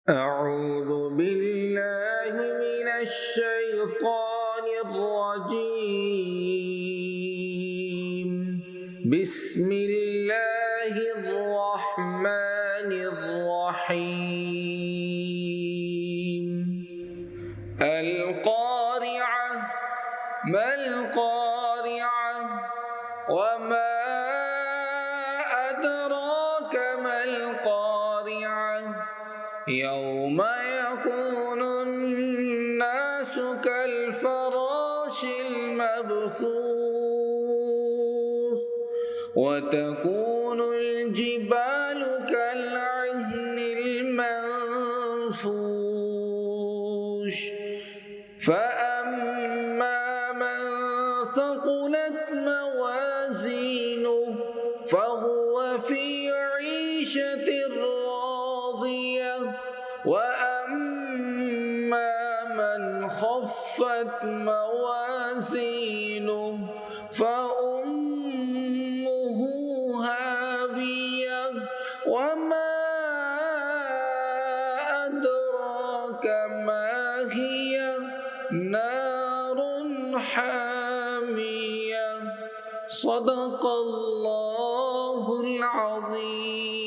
أعوذ بالله من الشيطان الرجيم. بسم الله الرحمن الرحيم. القارعة ما القارعة وما أدراك ما القارعة يوم يكون الناس كالفراش المبثوث وتكون الجبال كالعهن المنفوش فأما من ثقلت موازينه فهو في عيشة راضية وأما من خفت موازينه فأمه هاوية وما أدراك ما هي نار حامية. صدق الله العظيم.